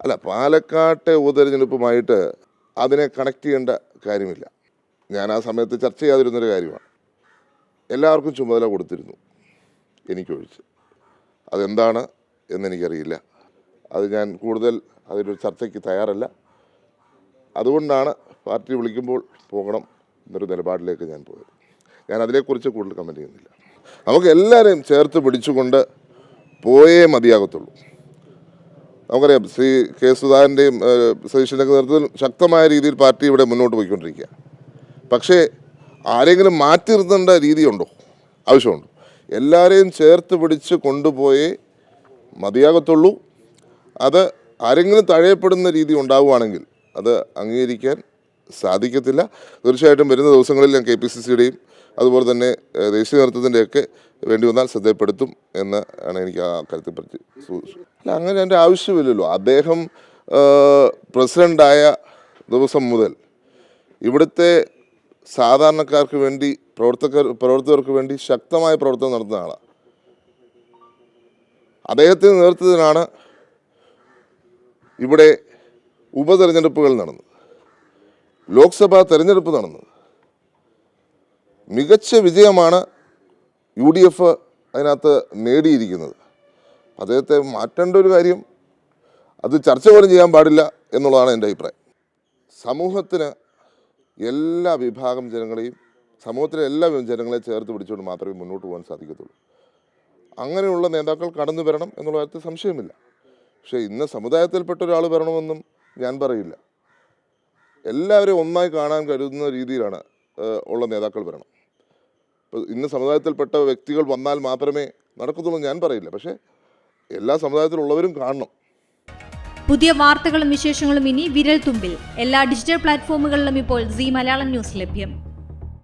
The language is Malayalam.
അല്ല, പാലക്കാട്ടെ ഉപതെരഞ്ഞെടുപ്പുമായിട്ട് അതിനെ കണക്ട് ചെയ്യേണ്ട കാര്യമില്ല. ഞാൻ ആ സമയത്ത് ചർച്ച ചെയ്യാതിരുന്നൊരു കാര്യമാണ്. എല്ലാവർക്കും ചുമതല കൊടുത്തിരുന്നു, എനിക്കൊഴിച്ച്. അതെന്താണ് എന്നെനിക്കറിയില്ല. അത് ഞാൻ കൂടുതൽ അതിലൊരു ചർച്ചയ്ക്ക് തയ്യാറല്ല. അതുകൊണ്ടാണ് പാർട്ടി വിളിക്കുമ്പോൾ പോകണം എന്നൊരു നിലപാടിലേക്ക് ഞാൻ പോയത്. ഞാൻ അതിനെക്കുറിച്ച് കൂടുതൽ കമൻറ്റ് ചെയ്യുന്നില്ല. നമുക്ക് എല്ലാവരെയും ചേർത്ത് പിടിച്ചുകൊണ്ട് പോയേ മതിയാകത്തുള്ളൂ. നമുക്കറിയാം, ശ്രീ കെ സുധാകരൻ്റെയും സതീശൻ്റെയൊക്കെ നേതൃത്വത്തിൽ ശക്തമായ രീതിയിൽ പാർട്ടി ഇവിടെ മുന്നോട്ട് പോയിക്കൊണ്ടിരിക്കുക. പക്ഷേ ആരെങ്കിലും മാറ്റി നിർത്തേണ്ട രീതിയുണ്ടോ? ആവശ്യമുണ്ടോ? എല്ലാവരെയും ചേർത്ത് പിടിച്ച് കൊണ്ടുപോയേ മതിയാകത്തുള്ളൂ. അത് ആരെങ്കിലും തഴയപ്പെടുന്ന രീതി ഉണ്ടാവുകയാണെങ്കിൽ അത് അംഗീകരിക്കാൻ സാധിക്കത്തില്ല. തീർച്ചയായിട്ടും വരുന്ന ദിവസങ്ങളിൽ ഞാൻ KPCCയുടെയും അതുപോലെ തന്നെ ദേശീയ നേതൃത്വത്തിൻ്റെയൊക്കെ വേണ്ടി വന്നാൽ ശ്രദ്ധപ്പെടുത്തും എന്ന് ആണ് എനിക്ക് ആ കാര്യത്തെ പറ്റി. അല്ല, അങ്ങനെ എൻ്റെ ആവശ്യമില്ലല്ലോ. അദ്ദേഹം പ്രസിഡൻ്റായ ദിവസം മുതൽ ഇവിടുത്തെ സാധാരണക്കാർക്ക് വേണ്ടി പ്രവർത്തകർക്ക് വേണ്ടി ശക്തമായ പ്രവർത്തനം നടത്തുന്ന ആളാണ്. അദ്ദേഹത്തിൻ്റെ നേതൃത്വത്തിലാണ് ഇവിടെ ഉപതെരഞ്ഞെടുപ്പുകൾ നടന്നത്, ലോക്സഭാ തെരഞ്ഞെടുപ്പ് നടന്നത്. മികച്ച വിജയമാണ് UDF അതിനകത്ത് നേടിയിരിക്കുന്നത്. അദ്ദേഹത്തെ മാറ്റേണ്ട ഒരു കാര്യം അത് ചർച്ച പോലും ചെയ്യാൻ പാടില്ല എന്നുള്ളതാണ് എൻ്റെ അഭിപ്രായം. സമൂഹത്തിന് എല്ലാ വിഭാഗം ജനങ്ങളെയും, സമൂഹത്തിലെ എല്ലാ ജനങ്ങളെയും ചേർത്ത് പിടിച്ചുകൊണ്ട് മാത്രമേ മുന്നോട്ട് പോകാൻ സാധിക്കത്തുള്ളൂ. അങ്ങനെയുള്ള നേതാക്കൾ കടന്നു വരണം എന്നുള്ള കാര്യത്തിൽ സംശയമില്ല. പക്ഷേ ഇന്ന് സമുദായത്തിൽപ്പെട്ട ഒരാൾ വരണമെന്നും ഞാൻ പറയില്ല. എല്ലാവരെയും ഒന്നായി കാണാൻ കരുതുന്ന രീതിയിലാണ് ഉള്ള നേതാക്കൾ വരണം. ഇപ്പോൾ ഇന്ന് സമുദായത്തിൽപ്പെട്ട വ്യക്തികൾ വന്നാൽ മാത്രമേ നടക്കത്തുള്ളൂ ഞാൻ പറയില്ല. പക്ഷേ എല്ലാ സമുദായത്തിലുള്ളവരും കാണണം. പുതിയ വാർത്തകളും വിശേഷങ്ങളും ഇനി വിരൽ തുമ്പിൽ. എല്ലാ ഡിജിറ്റൽ പ്ലാറ്റ്ഫോമുകളിലും ഇപ്പോൾ സീ മലയാളം ന്യൂസ് ലഭ്യം.